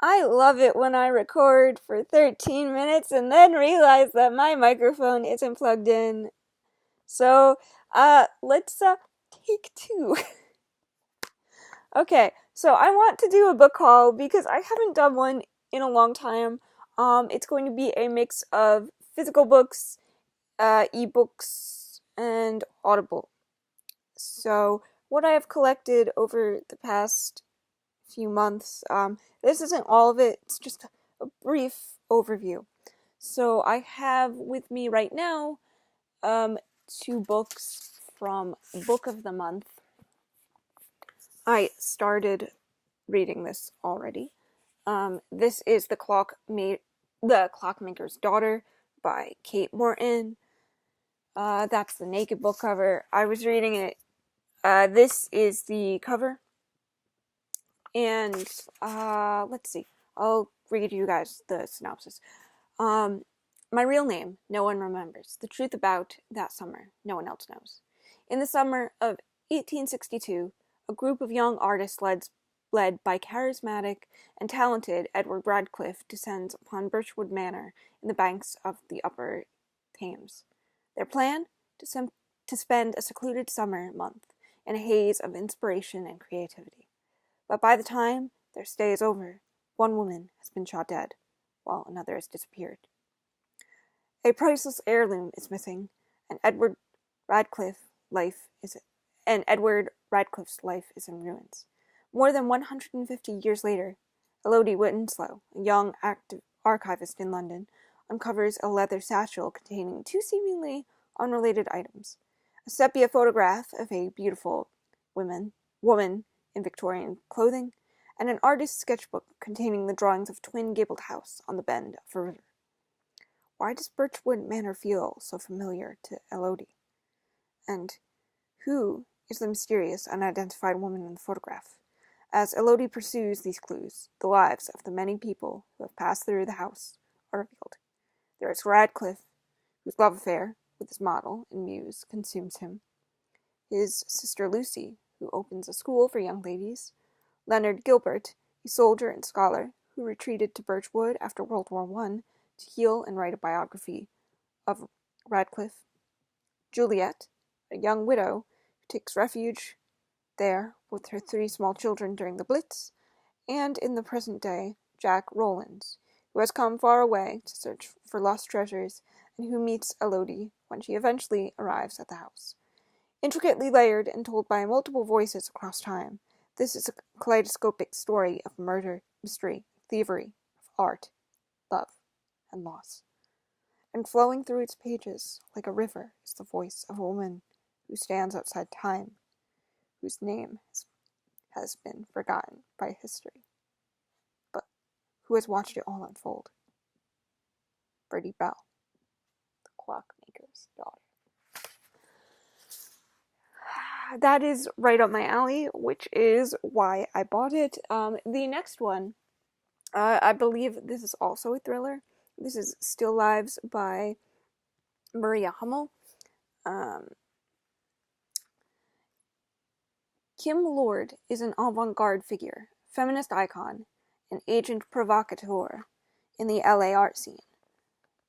I love it when I record for 13 minutes and then realize that my microphone isn't plugged in. So, let's, take two. Okay, so I want to do a book haul because I haven't done one in a long time. It's going to be a mix of physical books, ebooks, and Audible. So, what I have collected over the past few months, this isn't all of it, it's just a brief overview. So, I have with me right now, two books from Book of the Month. I started reading this already. This is The Clockmaker's Daughter by Kate Morton. That's the naked book cover. I was reading it. This is the cover. And, let's see. I'll read you guys the synopsis. My real name, no one remembers. The truth about that summer, no one else knows. In the summer of 1862, a group of young artists led by charismatic and talented Edward Radcliffe descends upon Birchwood Manor in the banks of the upper Thames. Their plan? To spend a secluded summer month in a haze of inspiration and creativity. But by the time their stay is over, one woman has been shot dead, while another has disappeared. A priceless heirloom is missing, and Edward Radcliffe's life is in ruins. More than 150 years later, Elodie Winslow, a young active archivist in London, uncovers a leather satchel containing two seemingly unrelated items: a sepia photograph of a beautiful woman in Victorian clothing, and an artist's sketchbook containing the drawings of a twin-gabled house on the bend of a river. Why does Birchwood Manor feel so familiar to Elodie? And who is the mysterious, unidentified woman in the photograph? As Elodie pursues these clues, the lives of the many people who have passed through the house are revealed. There is Radcliffe, whose love affair with his model and muse consumes him. His sister Lucy, who opens a school for young ladies. Leonard Gilbert, a soldier and scholar who retreated to Birchwood after World War I to heal and write a biography of Radcliffe. Juliet, a young widow who takes refuge there with her three small children during the Blitz, and in the present day, Jack Rowlands, who has come far away to search for lost treasures and who meets Elodie when she eventually arrives at the house. Intricately layered and told by multiple voices across time, this is a kaleidoscopic story of murder, mystery, thievery, of art, love, and loss. And flowing through its pages like a river is the voice of a woman who stands outside time, whose name has been forgotten by history, but who has watched it all unfold. Birdie Bell, the Clockmaker's Daughter. That is right up my alley, which is why I bought it. The next one, I believe this is also a thriller. This is Still Lives by Maria Hummel. Kim Lord is an avant-garde figure, feminist icon, and agent provocateur in the LA art scene.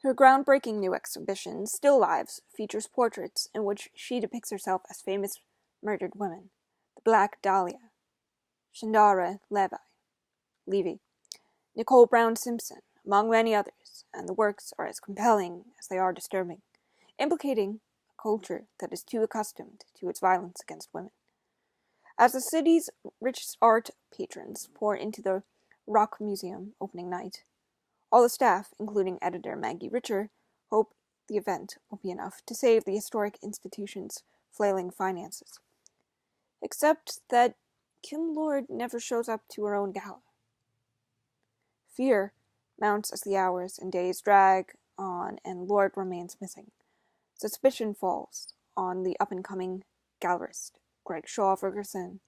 Her groundbreaking new exhibition, Still Lives, features portraits in which she depicts herself as famous murdered women: the Black Dahlia, Shandara Levy, Nicole Brown Simpson, among many others, and the works are as compelling as they are disturbing, implicating a culture that is too accustomed to its violence against women. As the city's richest art patrons pour into the Rock Museum opening night, all the staff, including editor Maggie Richer, hope the event will be enough to save the historic institution's flailing finances. Except that Kim Lord never shows up to her own gala. Fear mounts as the hours and days drag on and Lord remains missing. Suspicion falls on the up-and-coming gallerist, Greg Shaw Ferguson,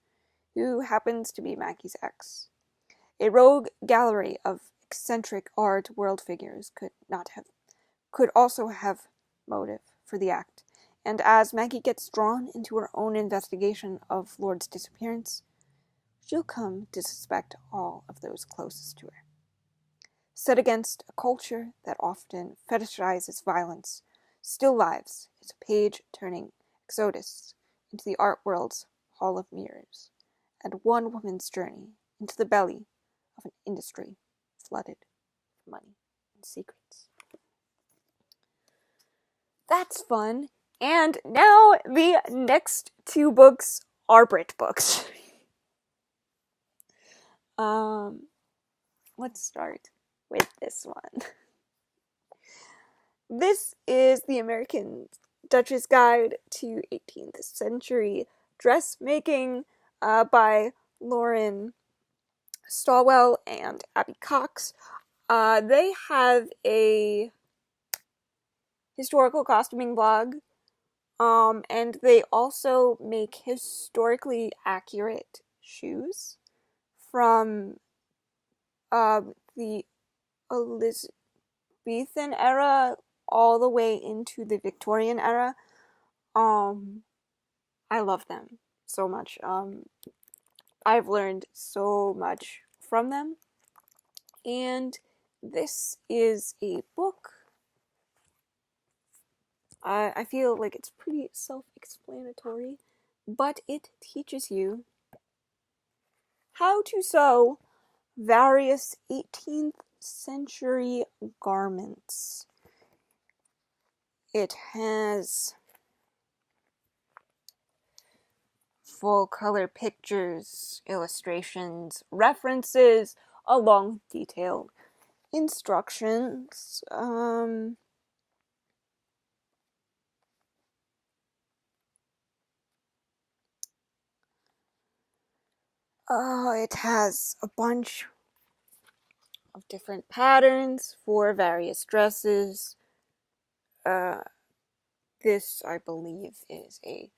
who happens to be Maggie's ex. A rogue gallery of eccentric art world figures could also have motive for the act, and as Maggie gets drawn into her own investigation of Lord's disappearance, she'll come to suspect all of those closest to her. set against a culture that often fetishizes violence, Still Lives is a page-turning exodus into the art world's Hall of Mirrors, and one woman's journey into the belly of an industry flooded with money and secrets. That's fun. And now the next two books are Brit books. Let's start with this one. This is The American Duchess Guide to 18th Century Dressmaking by Lauren Stawell and Abby Cox. They have a historical costuming blog, and they also make historically accurate shoes from the Elizabethan era all the way into the Victorian era. I love them so much. I've learned so much from them, and this is a book. I feel like it's pretty self-explanatory, but it teaches you how to sew various 18th century garments. It has full color pictures, illustrations, references, along with detailed instructions. It has a bunch of different patterns for various dresses. This, I believe, is a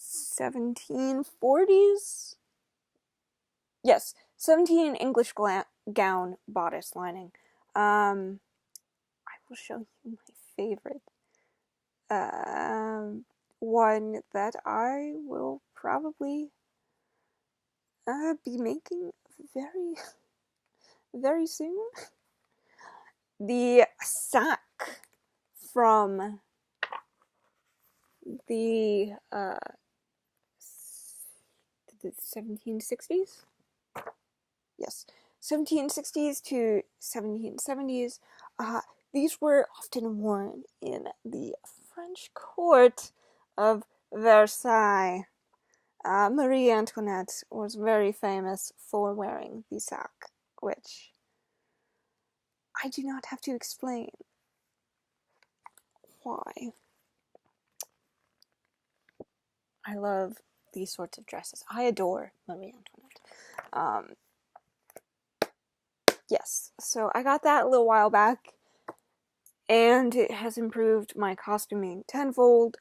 1740s? Yes, 17 English gown bodice lining. I will show you my favorite. One that I will probably be making very, very soon. The sack from the 1760s? Yes, 1760s to 1770s. These were often worn in the French court of Versailles. Marie Antoinette was very famous for wearing the sack, which I do not have to explain why. I love these sorts of dresses. I adore Marie Antoinette. Yes, so I got that a little while back, and it has improved my costuming tenfold.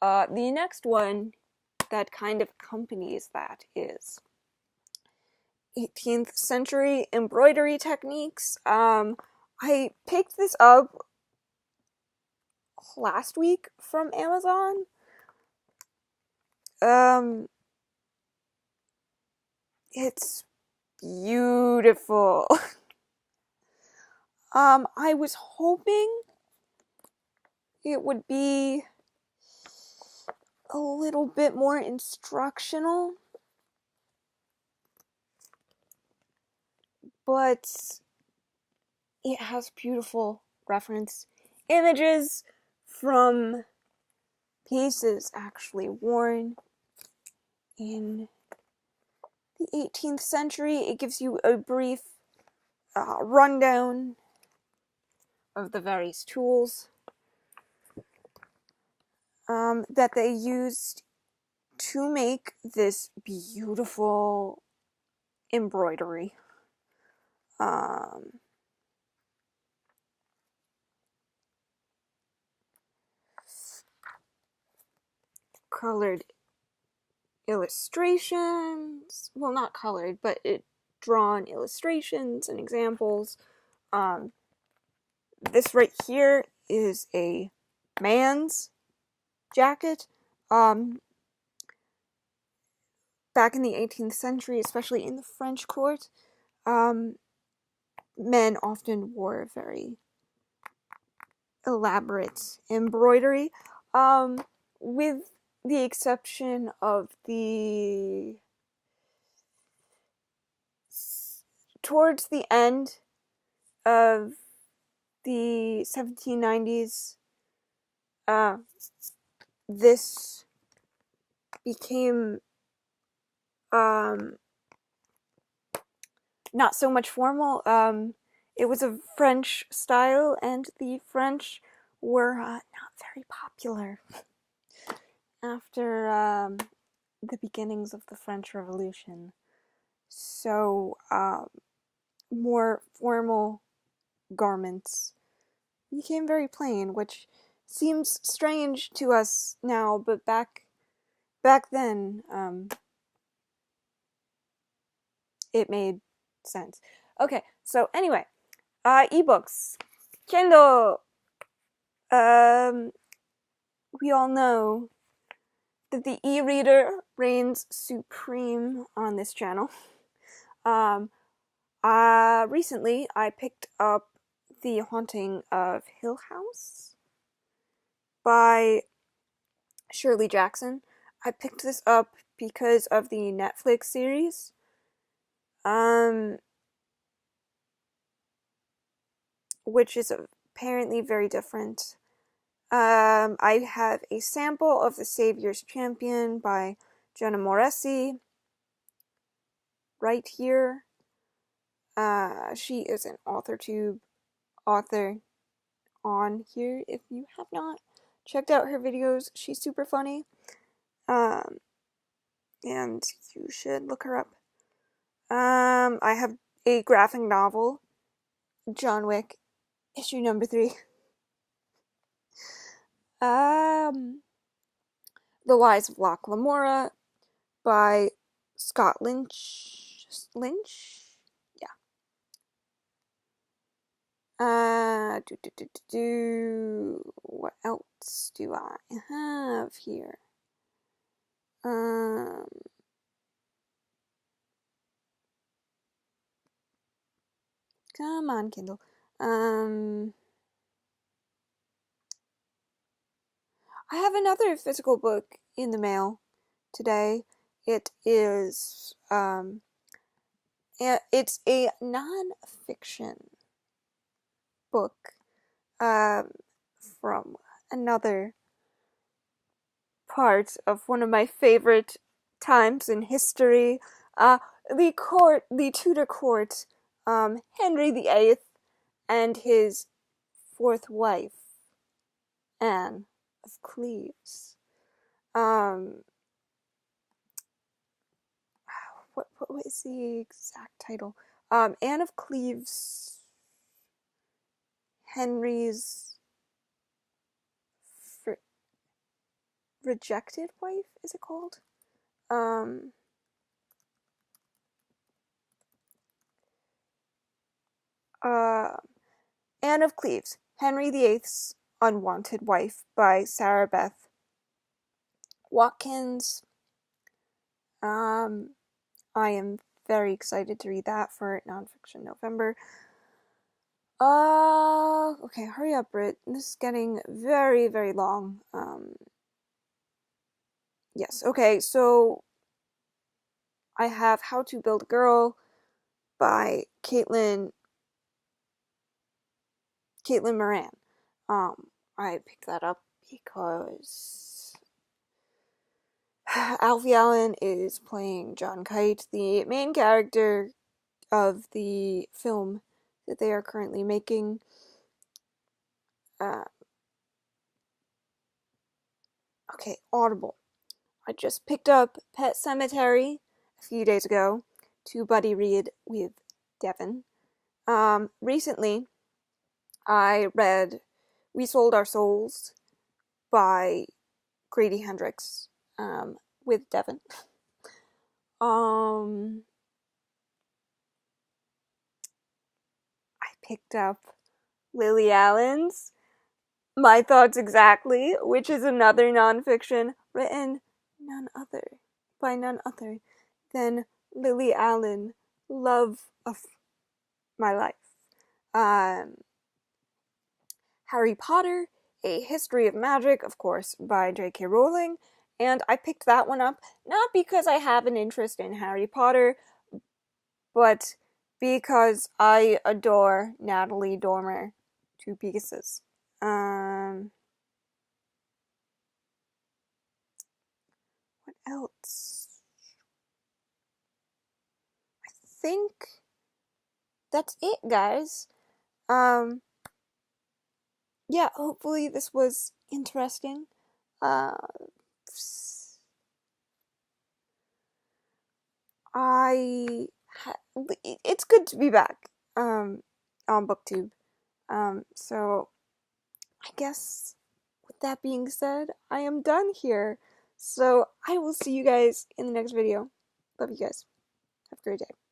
The next one that kind of accompanies that is 18th century embroidery techniques. I picked this up last week from Amazon. It's beautiful. I was hoping it would be a little bit more instructional, but it has beautiful reference images from pieces actually worn in the 18th century. It gives you a brief rundown of the various tools that they used to make this beautiful embroidery. Colored illustrations, well, not colored, but drawn illustrations and examples. This right here is a man's jacket. Back in the 18th century, especially in the French court, men often wore very elaborate embroidery, with the exception of towards the end of the 1790s, this became not so much formal. It was a French style, and the French were not very popular after the beginnings of the French Revolution. So, more formal garments became very plain, which seems strange to us now, but back then, it made sense. Okay, so anyway, ebooks, Kindle. We all know that the e-reader reigns supreme on this channel. Recently I picked up The Haunting of Hill House by Shirley Jackson. I picked this up because of the Netflix series. Which is apparently very different. I have a sample of The Savior's Champion by Jenna Moreci right here. She is an AuthorTube author on here. If you have not checked out her videos, she's super funny. And you should look her up. I have a graphic novel, John Wick, issue number 3. The Lies of Locke Lamora by Scott Lynch. Yeah. What else do I have here? Come on, Kindle. I have another physical book in the mail today. It is, it's a non-fiction book, from another part of one of my favorite times in history, the Tudor court, Henry VIII and his 4th wife, Anne of Cleves. What is the exact title? Anne of Cleves, Henry's rejected wife, is it called? Anne of Cleves, Henry VIII's Unwanted Wife by Sarah Beth Watkins. I am very excited to read that for Nonfiction November. Okay, hurry up, Britt. This is getting very, very long. Yes, okay, so I have How to Build a Girl by Caitlin Moran. I picked that up because Alfie Allen is playing John Kite, the main character of the film that they are currently making. Okay, Audible. I just picked up Pet Sematary a few days ago to buddy read with Devin. Recently, I read We Sold Our Souls by Grady Hendrix, with Devin. I picked up Lily Allen's My Thoughts Exactly, which is another nonfiction written by none other than Lily Allen, love of my life. Harry Potter, A History of Magic, of course, by J.K. Rowling, and I picked that one up not because I have an interest in Harry Potter, but because I adore Natalie Dormer to pieces. What else? I think that's it, guys. Yeah, hopefully this was interesting. Uh, it's good to be back, on BookTube. So I guess with that being said, I am done here. So I will see you guys in the next video. Love you guys. Have a great day.